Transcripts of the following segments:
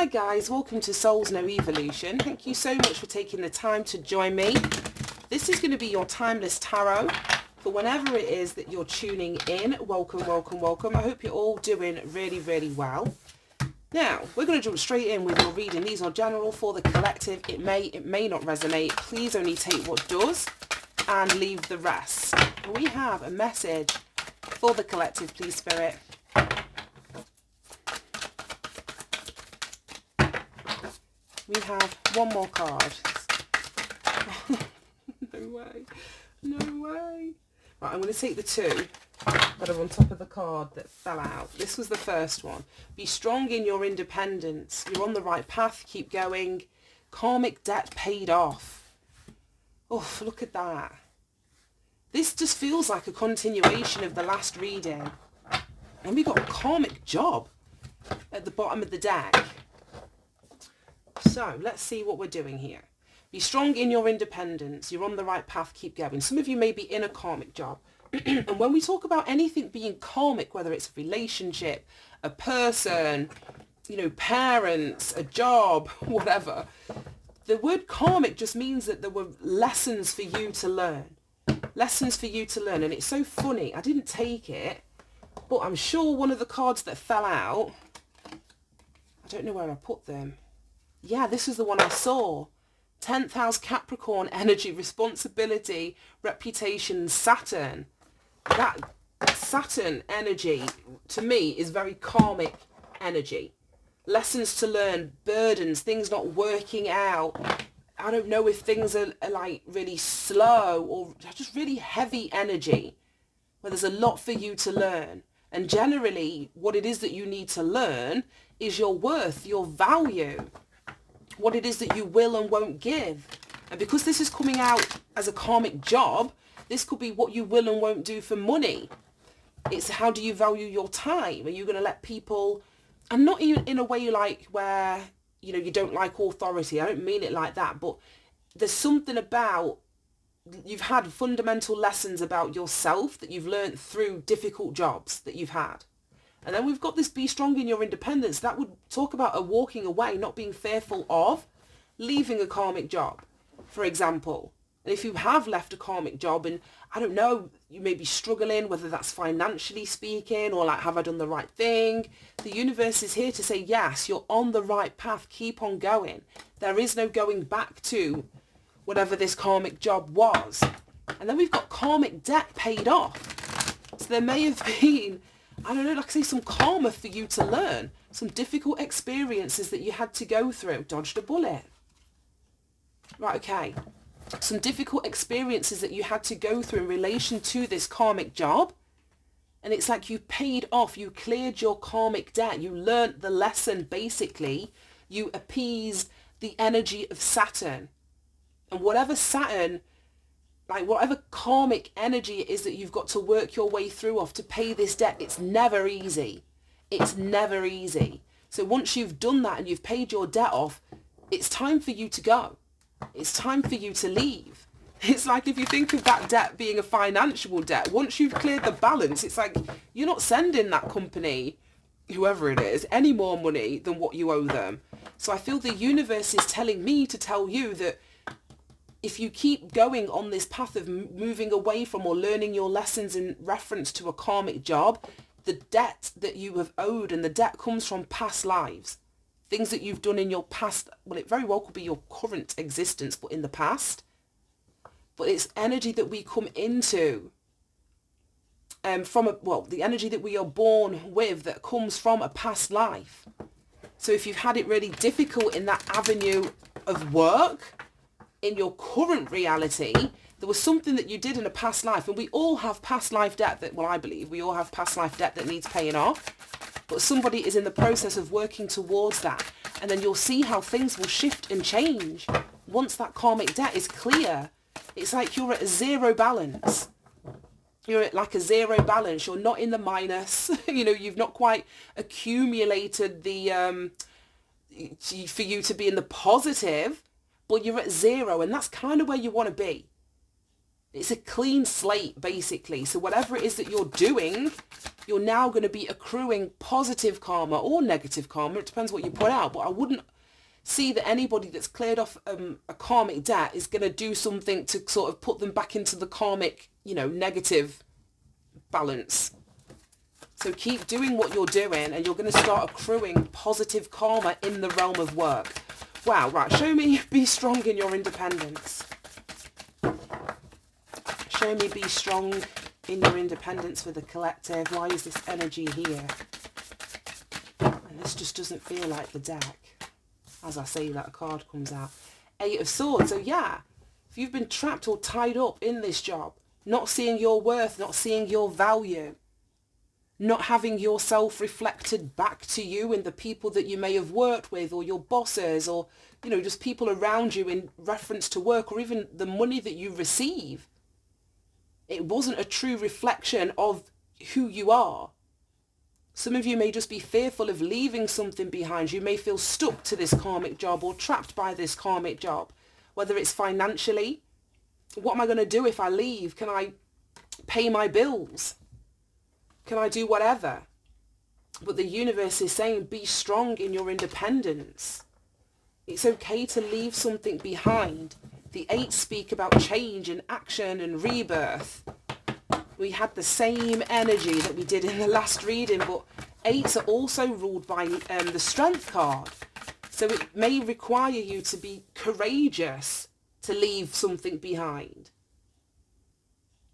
Hi guys, welcome to Souls No Evolution. Thank you so much for taking the time to join me. This is going to be your timeless tarot for whenever it is that you're tuning in. Welcome, welcome, welcome. I hope you're all doing really, really well. Now, we're going to jump straight in with your reading. These are general for the collective. It may not resonate. Please only take what does and leave the rest. We have a message for the collective, please, Spirit. We have one more card. No way. No way. Right, I'm going to take the two that are on top of the card that fell out. This was the first one. Be strong in your independence. You're on the right path. Keep going. Karmic debt paid off. Oh, look at that. This just feels like a continuation of the last reading. And we got a karmic job at the bottom of the deck. So let's see what we're doing here. Be strong in your independence. You're on the right path. Keep going. Some of you may be in a karmic job. And when we talk about anything being karmic, whether it's a relationship, a person, you know, parents, a job, whatever, the word karmic just means that there were lessons for you to learn. Lessons for you to learn. And it's so funny. I didn't take it, but I'm sure one of the cards that fell out, I don't know where I put them. Yeah, this is the one I saw. 10th house Capricorn energy, responsibility, reputation, Saturn. That Saturn energy, to me, is very karmic energy. Lessons to learn, burdens, things not working out. I don't know if things are like really slow or just really heavy energy, where there's a lot for you to learn. And generally, what it is that you need to learn is your worth, your value. What it is that you will and won't give. And because this is coming out as a karmic job, this could be what you will and won't do for money. It's how do you value your time? Are you going to let people, and not even in a way like where, you know, you don't like authority. I don't mean it like that, but there's something about, you've had fundamental lessons about yourself that you've learned through difficult jobs that you've had. And then we've got this be strong in your independence. That would talk about a walking away, not being fearful of leaving a karmic job, for example. And if you have left a karmic job and, I don't know, you may be struggling, whether that's financially speaking or like, have I done the right thing? The universe is here to say, yes, you're on the right path. Keep on going. There is no going back to whatever this karmic job was. And then we've got karmic debt paid off. So there may have been, I don't know, like I say, some karma for you to learn. Some difficult experiences that you had to go through. Dodged a bullet. Right, okay. Some difficult experiences that you had to go through in relation to this karmic job. And it's like you paid off. You cleared your karmic debt. You learnt the lesson, basically. You appeased the energy of Saturn. And whatever Saturn, like whatever karmic energy it is that you've got to work your way through off to pay this debt, it's never easy. It's never easy. So once you've done that and you've paid your debt off, it's time for you to go. It's time for you to leave. It's like if you think of that debt being a financial debt, once you've cleared the balance, it's like you're not sending that company, whoever it is, any more money than what you owe them. So I feel the universe is telling me to tell you that if you keep going on this path of moving away from or learning your lessons in reference to a karmic job, the debt that you have owed, and the debt comes from past lives, things that you've done in your past. Well, it very well could be your current existence, but in the past. But it's energy that we come into the energy that we are born with that comes from a past life. So if you've had it really difficult in that avenue of work, in your current reality, there was something that you did in a past life, and we all have past life debt that, well, I believe we all have past life debt that needs paying off, but somebody is in the process of working towards that, and then you'll see how things will shift and change once that karmic debt is clear. It's like you're at a zero balance. You're at like a zero balance. You're not in the minus. You know, you've not quite accumulated the for you to be in the positive, but you're at zero, and that's kind of where you want to be. It's a clean slate, basically. So whatever it is that you're doing, you're now going to be accruing positive karma or negative karma. It depends what you put out. But I wouldn't see that anybody that's cleared off a karmic debt is going to do something to sort of put them back into the karmic, negative balance. So keep doing what you're doing and you're going to start accruing positive karma in the realm of work. Wow, right. Show me be strong in your independence. Show me be strong in your independence with the collective. Why is this energy here? And this just doesn't feel like the deck. As I say that, a card comes out. 8 of Swords. So yeah, if you've been trapped or tied up in this job, not seeing your worth, not seeing your value, not having yourself reflected back to you in the people that you may have worked with, or your bosses, or, just people around you in reference to work, or even the money that you receive. It wasn't a true reflection of who you are. Some of you may just be fearful of leaving something behind. You may feel stuck to this karmic job or trapped by this karmic job, whether it's financially. What am I going to do if I leave? Can I pay my bills? Can I do whatever? But the universe is saying, be strong in your independence. It's okay to leave something behind. The 8 speak about change and action and rebirth. We had the same energy that we did in the last reading, but 8s are also ruled by the Strength card. So it may require you to be courageous to leave something behind.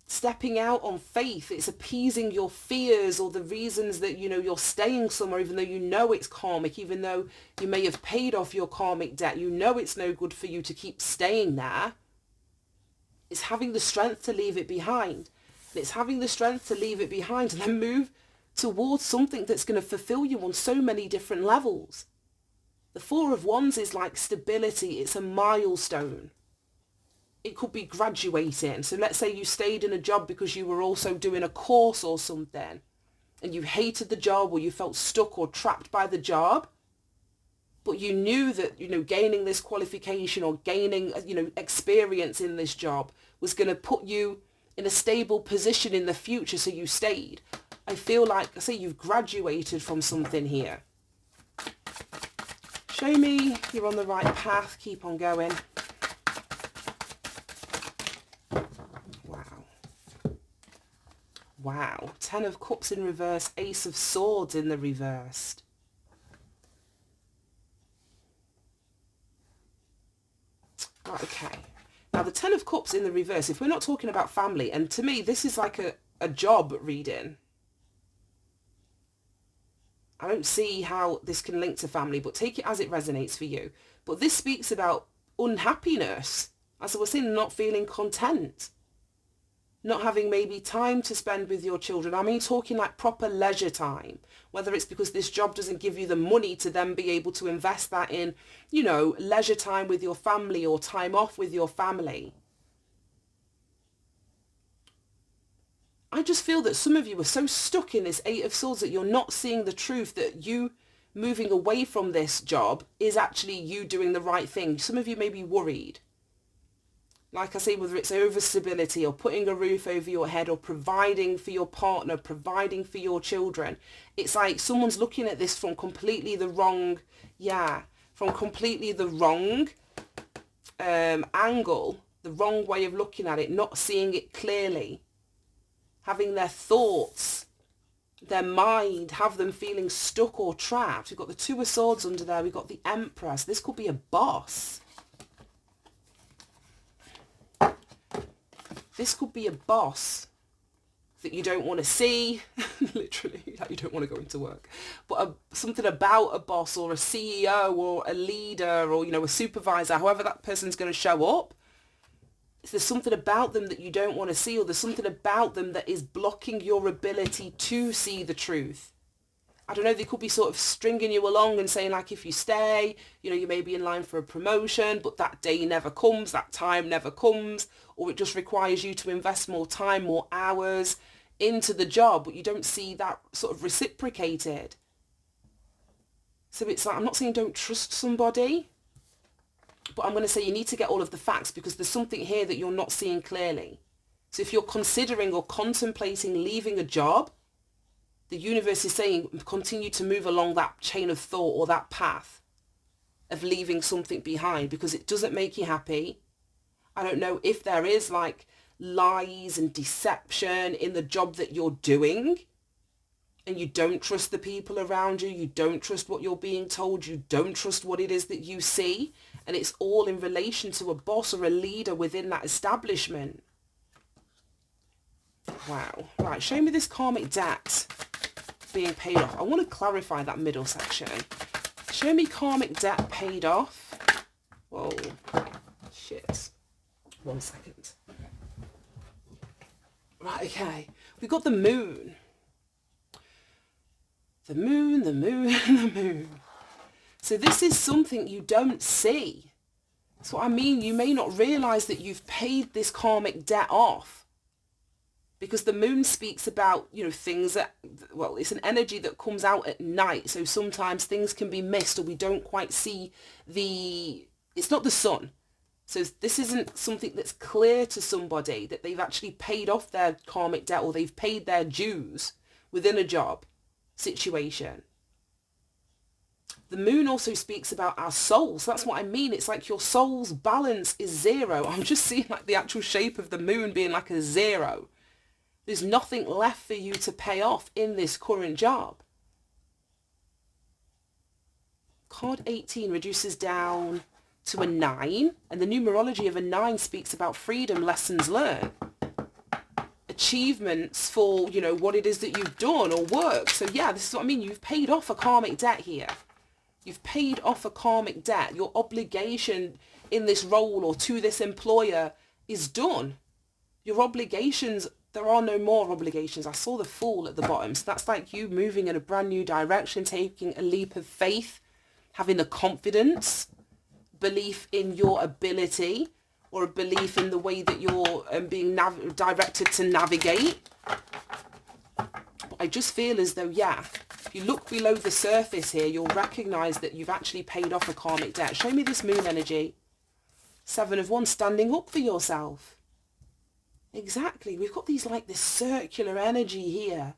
Stepping out on faith, it's appeasing your fears or the reasons that, you're staying somewhere, even though you know it's karmic, even though you may have paid off your karmic debt. You know it's no good for you to keep staying there. It's having the strength to leave it behind. And it's having the strength to leave it behind and then move towards something that's going to fulfill you on so many different levels. The 4 of Wands is like stability. It's a milestone. It could be graduating. So let's say you stayed in a job because you were also doing a course or something and you hated the job, or you felt stuck or trapped by the job, but you knew that, gaining this qualification or gaining, experience in this job was going to put you in a stable position in the future, so you stayed. I feel like, I say, you've graduated from something here. Show me you're on the right path. Keep on going. Wow. 10 of Cups in reverse, Ace of Swords in the reversed. Right, okay. Now the 10 of Cups in the reverse, if we're not talking about family, and to me this is like a job reading. I don't see how this can link to family, but take it as it resonates for you. But this speaks about unhappiness. As I was saying, not feeling content. Not having maybe time to spend with your children. I mean, talking like proper leisure time, whether it's because this job doesn't give you the money to then be able to invest that in, leisure time with your family or time off with your family. I just feel that some of you are so stuck in this 8 of Swords that you're not seeing the truth that you moving away from this job is actually you doing the right thing. Some of you may be worried. Like I say, whether it's overstability or putting a roof over your head or providing for your partner, providing for your children. It's like someone's looking at this from completely the wrong, angle, the wrong way of looking at it, not seeing it clearly. Having their thoughts, their mind, have them feeling stuck or trapped. We've got the 2 of Swords under there. We've got the Empress. This could be a boss. This could be a boss that you don't want to see, literally, like you don't want to go into work, but something about a boss or a CEO or a leader or, a supervisor, however that person's going to show up. If there's something about them that you don't want to see, or there's something about them that is blocking your ability to see the truth. I don't know, they could be sort of stringing you along and saying, like, if you stay, you may be in line for a promotion, but that day never comes, that time never comes, or it just requires you to invest more time, more hours into the job, but you don't see that sort of reciprocated. So it's like, I'm not saying don't trust somebody, but I'm going to say you need to get all of the facts, because there's something here that you're not seeing clearly. So if you're considering or contemplating leaving a job, the universe is saying continue to move along that chain of thought or that path of leaving something behind, because it doesn't make you happy. I don't know if there is like lies and deception in the job that you're doing, and you don't trust the people around you, you don't trust what you're being told, you don't trust what it is that you see, and it's all in relation to a boss or a leader within that establishment. Wow. Right, show me this karmic debt being paid off. I want to clarify that middle section. Show me karmic debt paid off. Whoa. Shit. 1 second. Right, okay. We've got the moon. The moon, the moon, the moon. So this is something you don't see. That's what I mean. You may not realise that you've paid this karmic debt off. Because the moon speaks about, you know, things that, well, it's an energy that comes out at night. So sometimes things can be missed, or we don't quite see it's not the sun. So this isn't something that's clear to somebody that they've actually paid off their karmic debt, or they've paid their dues within a job situation. The moon also speaks about our souls. That's what I mean. It's like your soul's balance is zero. I'm just seeing like the actual shape of the moon being like a zero. There's nothing left for you to pay off in this current job. Card 18 reduces down to a 9, and the numerology of a 9 speaks about freedom, lessons learned, achievements for, you know, what it is that you've done or work. So yeah, this is what I mean. You've paid off a karmic debt here. You've paid off a karmic debt. Your obligation in this role or to this employer is done. Your obligations, there are no more obligations. I saw the Fool at the bottom. So that's like you moving in a brand new direction, taking a leap of faith, having the confidence, belief in your ability, or a belief in the way that you're being directed to navigate. But I just feel as though, yeah, if you look below the surface here, you'll recognise that you've actually paid off a karmic debt. Show me this moon energy. 7 of Wands, standing up for yourself. Exactly. We've got these like this circular energy here.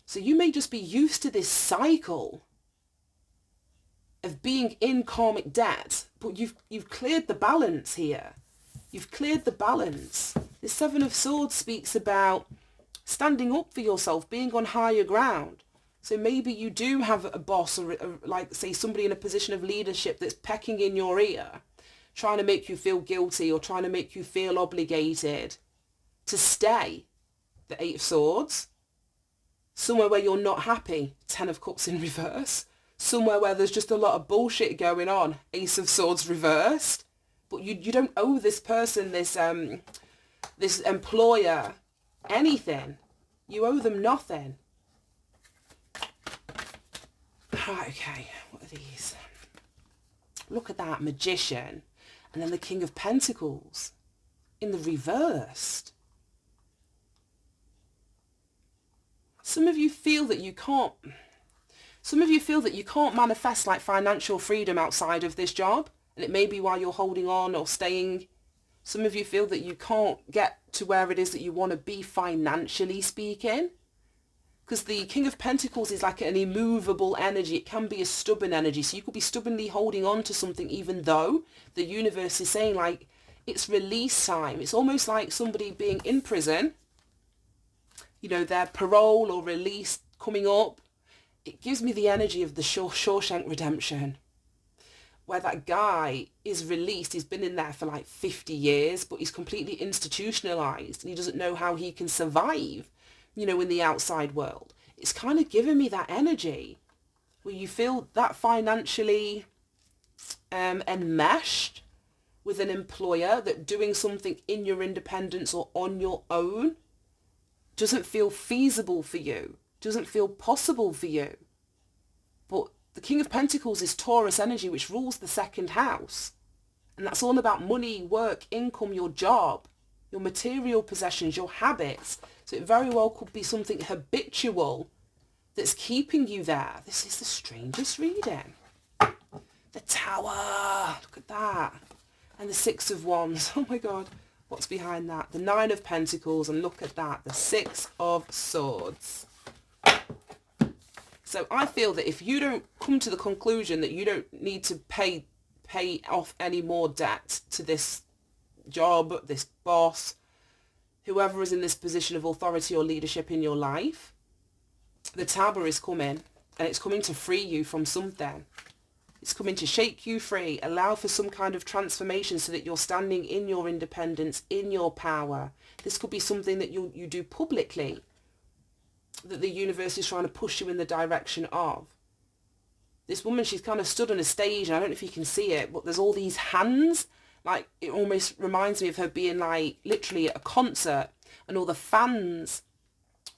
So you may just be used to this cycle of being in karmic debt, but you've cleared the balance here. You've cleared the balance. The 7 of Swords speaks about standing up for yourself, being on higher ground. So maybe you do have a boss or like say somebody in a position of leadership that's pecking in your ear, trying to make you feel guilty or trying to make you feel obligated to stay. The 8 of Swords. Somewhere where you're not happy. 10 of Cups in reverse. Somewhere where there's just a lot of bullshit going on. Ace of Swords reversed. But you don't owe this person, this employer, anything. You owe them nothing. Right, okay. What are these? Look at that. Magician. And then the King of Pentacles in the reversed. Some of you feel that you can't manifest like financial freedom outside of this job, and it may be why you're holding on or staying. Some of you feel that you can't get to where it is that you want to be financially speaking, because the King of Pentacles is like an immovable energy. It can be a stubborn energy, so you could be stubbornly holding on to something even though the universe is saying like it's release time. It's almost like somebody being in prison, you know, their parole or release coming up. It gives me the energy of the Shawshank Redemption, where that guy is released. He's been in there for like 50 years, but he's completely institutionalized and he doesn't know how he can survive, you know, in the outside world. It's kind of giving me that energy where you feel that financially enmeshed with an employer, that doing something in your independence or on your own doesn't feel feasible for you, doesn't feel possible for you. But the King of Pentacles is Taurus energy, which rules the 2nd house. And that's all about money, work, income, your job, your material possessions, your habits. So it very well could be something habitual that's keeping you there. This is the strangest reading. The Tower. Look at that. And the 6 of Wands. Oh my God. What's behind that? The Nine of Pentacles, and look at that, the Six of Swords. So I feel that if you don't come to the conclusion that you don't need to pay off any more debt to this job, this boss, whoever is in this position of authority or leadership in your life, the Tower is coming, and it's coming to free you from something. It's coming to shake you free, allow for some kind of transformation so that you're standing in your independence, in your power. This could be something that you do publicly, that the universe is trying to push you in the direction of. This woman, she's kind of stood on a stage, and I don't know if you can see it, but there's all these hands. Like, it almost reminds me of her being like literally at a concert, and all the fans,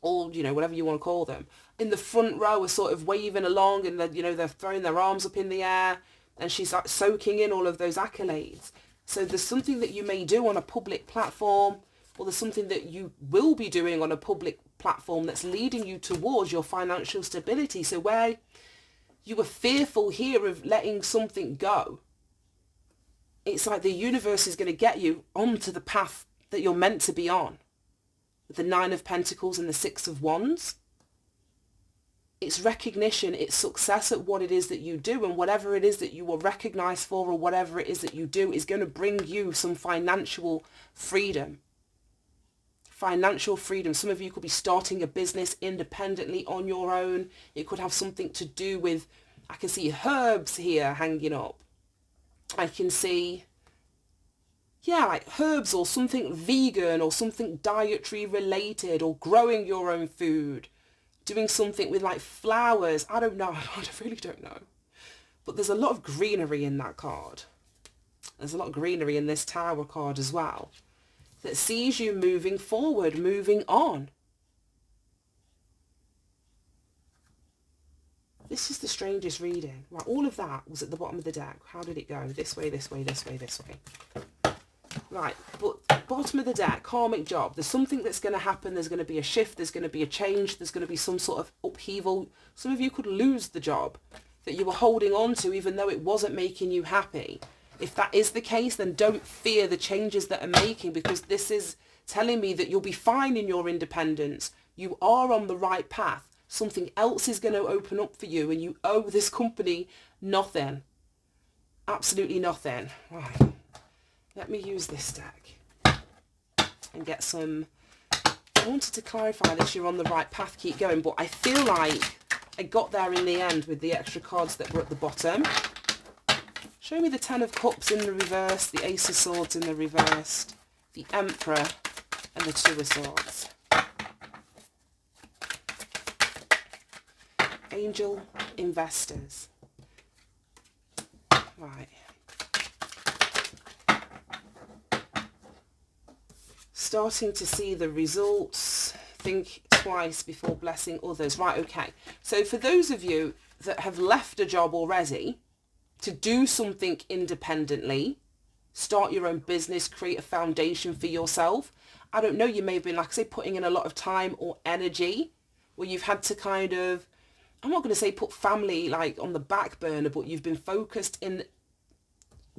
all, you know, whatever you want to call them, in the front row are sort of waving along, and they're throwing their arms up in the air, and she's like soaking in all of those accolades. So there's something that you may do on a public platform, or there's something that you will be doing on a public platform that's leading you towards your financial stability. So where you were fearful here of letting something go, it's like the universe is going to get you onto the path that you're meant to be on. With the Nine of Pentacles and the Six of Wands, it's recognition, it's success at what it is that you do, and whatever it is that you were recognized for, or whatever it is that you do, is going to bring you some financial freedom. Financial freedom. Some of you could be starting a business independently on your own. It could have something to do with, I can see herbs here hanging up. I can see, yeah, like herbs or something vegan or something dietary related, or growing your own food, doing something with like flowers. I don't know. I really don't know. But there's a lot of greenery in that card. There's a lot of greenery in this Tower card as well, that sees you moving forward, moving on. This is the strangest reading. Right, all of that was at the bottom of the deck. How did it go? This way, this way, this way, this way. Right, but bottom of the deck, karmic job. There's something that's going to happen. There's going to be a shift. There's going to be a change. There's going to be some sort of upheaval. Some of you could lose the job that you were holding on to, even though it wasn't making you happy. If that is the case, then don't fear the changes that are making, because this is telling me that you'll be fine in your independence. You are on the right path. Something else is going to open up for you, and you owe this company nothing. Absolutely nothing. Right. Let me use this deck and get some. I wanted to clarify that you're on the right path, keep going, but I feel like I got there in the end with the extra cards that were at the bottom. Show me the Ten of Cups in the reverse, the Ace of Swords in the reverse, the Emperor, and the Two of Swords. Angel investors. Right. Starting to see the results. Think twice before blessing others. Right, okay. So for those of you that have left a job already to do something independently, start your own business, create a foundation for yourself. I don't know, you may have been, like I say, putting in a lot of time or energy where you've had to kind of, I'm not going to say put family like on the back burner, but you've been focused in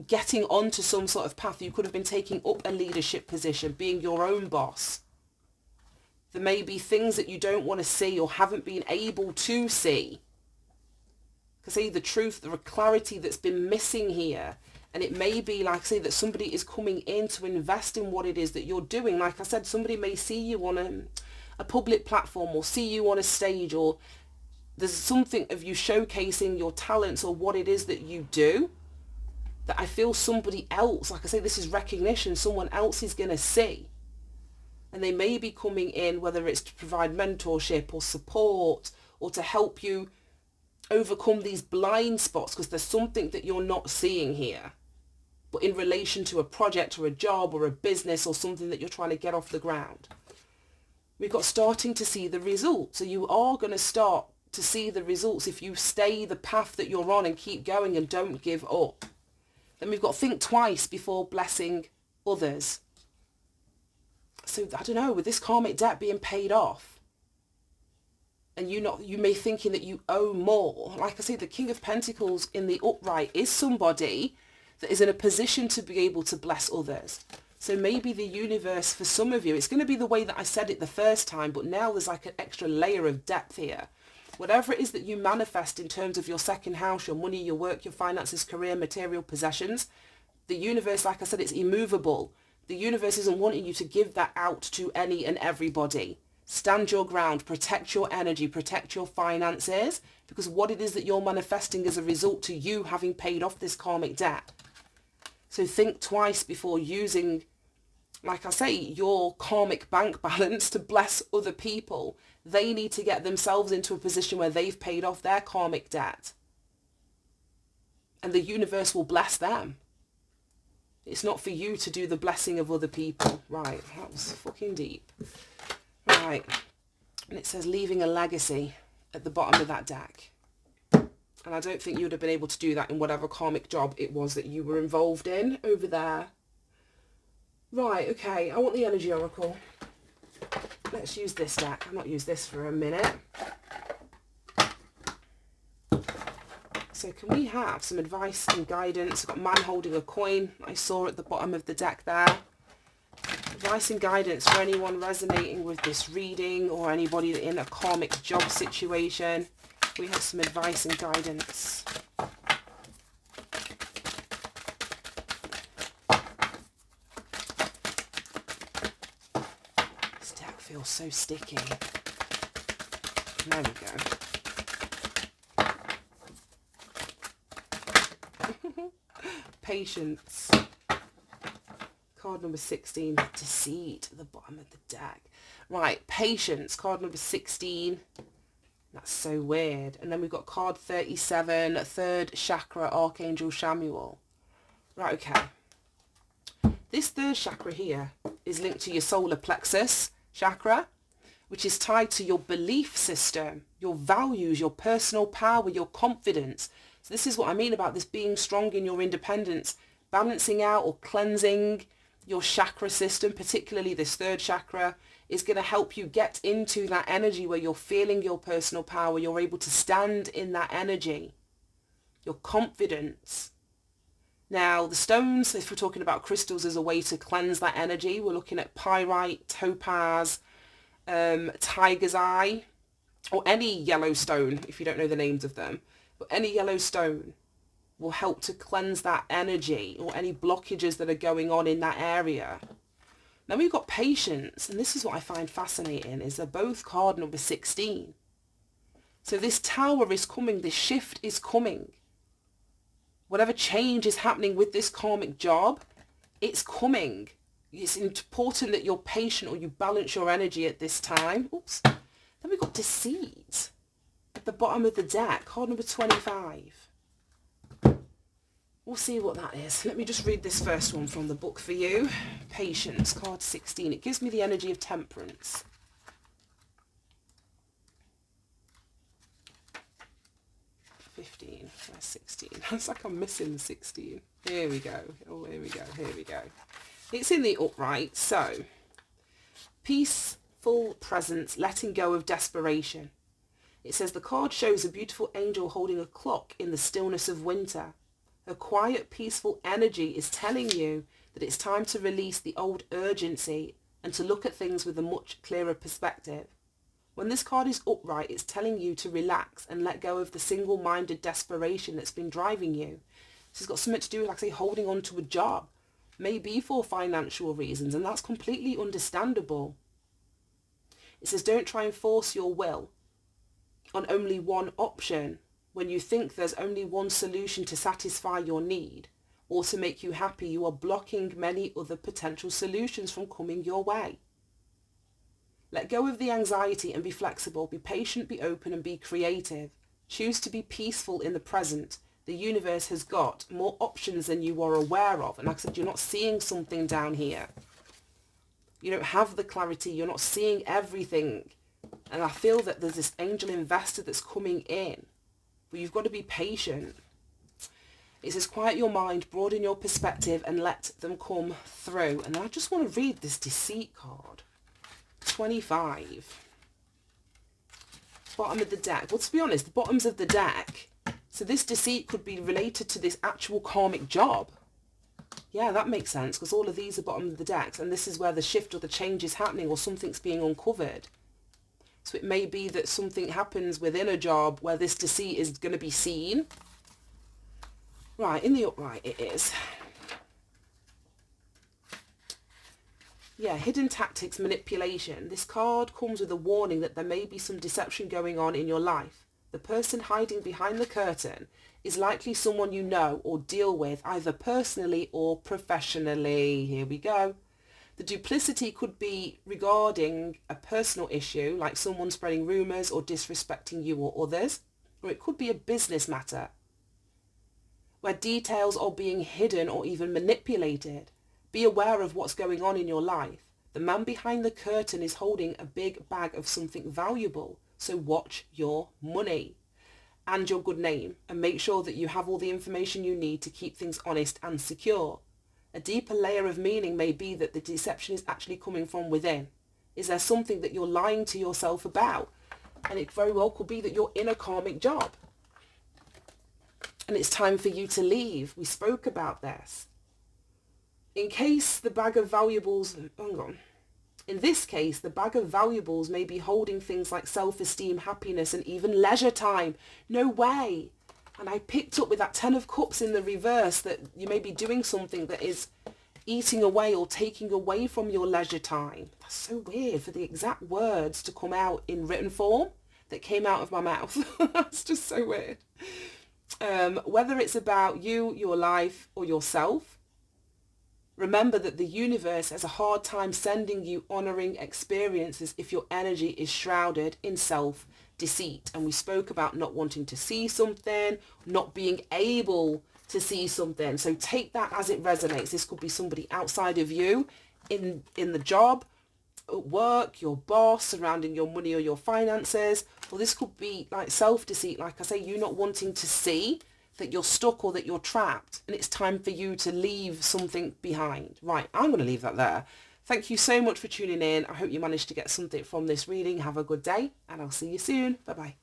getting onto some sort of path. You could have been taking up a leadership position, being your own boss. There may be things that you don't want to see or haven't been able to see. Because see the truth, the clarity that's been missing here. And it may be, like I say, that somebody is coming in to invest in what it is that you're doing. Like I said, somebody may see you on a public platform, or see you on a stage, or there's something of you showcasing your talents or what it is that you do, that I feel somebody else, like I say, this is recognition, someone else is going to see. And they may be coming in, whether it's to provide mentorship or support, or to help you overcome these blind spots, because there's something that you're not seeing here. But in relation to a project or a job or a business or something that you're trying to get off the ground. We've got starting to see the results. So you are going to start to see the results if you stay the path that you're on and keep going and don't give up. Then we've got think twice before blessing others. So I don't know, with this karmic debt being paid off, and you may thinking that you owe more. Like I say, the King of Pentacles in the upright is somebody that is in a position to be able to bless others. So maybe the universe, for some of you, it's going to be the way that I said it the first time, but now there's like an extra layer of depth here. Whatever it is that you manifest in terms of your second house, your money, your work, your finances, career, material, possessions, the universe, like I said, it's immovable. The universe isn't wanting you to give that out to any and everybody. Stand your ground, protect your energy, protect your finances, because what it is that you're manifesting is a result to you having paid off this karmic debt. So think twice before using, like I say, your karmic bank balance to bless other people. They need to get themselves into a position where they've paid off their karmic debt. And the universe will bless them. It's not for you to do the blessing of other people. Right, that was fucking deep. Right, and it says leaving a legacy at the bottom of that deck. And I don't think you would have been able to do that in whatever karmic job it was that you were involved in over there. Right, okay, I want the energy oracle. Let's use this deck. I've not used this for a minute. So can we have some advice and guidance? I've got man holding a coin I saw at the bottom of the deck there. Advice and guidance for anyone resonating with this reading or anybody in a karmic job situation. We have some advice and guidance. This deck feels so sticky. There we go. Patience. Card number 16, deceit at the bottom of the deck. Right, patience, card number 16. That's so weird. And then we've got card 37, third chakra, Archangel Samuel. Right, okay. This third chakra here is linked to your solar plexus chakra, which is tied to your belief system, your values, your personal power, your confidence. So this is what I mean about this being strong in your independence, balancing out or cleansing your chakra system, particularly this third chakra, is going to help you get into that energy where you're feeling your personal power. You're able to stand in that energy, your confidence. Now, the stones, if we're talking about crystals as a way to cleanse that energy, we're looking at pyrite, topaz, tiger's eye, or any yellow stone, if you don't know the names of them. But any yellow stone will help to cleanse that energy or any blockages that are going on in that area. Then we've got patience, and this is what I find fascinating, is they're both card number 16. So this tower is coming, this shift is coming. Whatever change is happening with this karmic job, it's coming. It's important that you're patient or you balance your energy at this time. Oops. Then we've got deceit at the bottom of the deck, card number 25. We'll see what that is. Let me just read this first one from the book for you. Patience, card 16. It gives me the energy of temperance. (15) Where's 16? It's like I'm missing the 16. Here we go. Oh, here we go. Here we go. It's in the upright. So, peaceful presence, letting go of desperation. It says the card shows a beautiful angel holding a clock in the stillness of winter. A quiet, peaceful energy is telling you that it's time to release the old urgency and to look at things with a much clearer perspective. When this card is upright, it's telling you to relax and let go of the single-minded desperation that's been driving you. This has got something to do with, like I say, holding on to a job, maybe for financial reasons, and that's completely understandable. It says don't try and force your will on only one option. When you think there's only one solution to satisfy your need or to make you happy, you are blocking many other potential solutions from coming your way. Let go of the anxiety and be flexible. Be patient, be open, and be creative. Choose to be peaceful in the present. The universe has got more options than you are aware of. And like I said, you're not seeing something down here. You don't have the clarity. You're not seeing everything. And I feel that there's this angel investor that's coming in. But you've got to be patient. It says, quiet your mind, broaden your perspective, and let them come through. And I just want to read this deceit card. 25. Bottom of the deck. Well, to be honest, the bottoms of the deck. So this deceit could be related to this actual karmic job. Yeah, that makes sense, because all of these are bottom of the decks, and this is where the shift or the change is happening, or something's being uncovered. So it may be that something happens within a job where this deceit is going to be seen. Right, in the upright it is. Yeah, hidden tactics, manipulation. This card comes with a warning that there may be some deception going on in your life. The person hiding behind the curtain is likely someone you know or deal with, either personally or professionally. Here we go. The duplicity could be regarding a personal issue, like someone spreading rumours or disrespecting you or others. Or it could be a business matter, where details are being hidden or even manipulated. Be aware of what's going on in your life. The man behind the curtain is holding a big bag of something valuable. So watch your money and your good name, and make sure that you have all the information you need to keep things honest and secure. A deeper layer of meaning may be that the deception is actually coming from within. Is there something that you're lying to yourself about? And it very well could be that you're in a karmic job and it's time for you to leave. We spoke about this. In case the bag of valuables, hang on. In this case, the bag of valuables may be holding things like self-esteem, happiness, and even leisure time. No way. And I picked up with that 10 of Cups in the reverse that you may be doing something that is eating away or taking away from your leisure time. That's so weird for the exact words to come out in written form that came out of my mouth. That's just so weird. Whether it's about you, your life, or yourself, remember that the universe has a hard time sending you honouring experiences if your energy is shrouded in self-deceit. And we spoke about not wanting to see something, not being able to see something. So take that as it resonates. This could be somebody outside of you in the job, at work, your boss, surrounding your money or your finances. Or this could be like self-deceit, like I say, you not wanting to see that you're stuck or that you're trapped, and it's time for you to leave something behind. Right, I'm going to leave that there. Thank you so much for tuning in. I hope you managed to get something from this reading. Have a good day, and I'll see you soon. Bye-bye.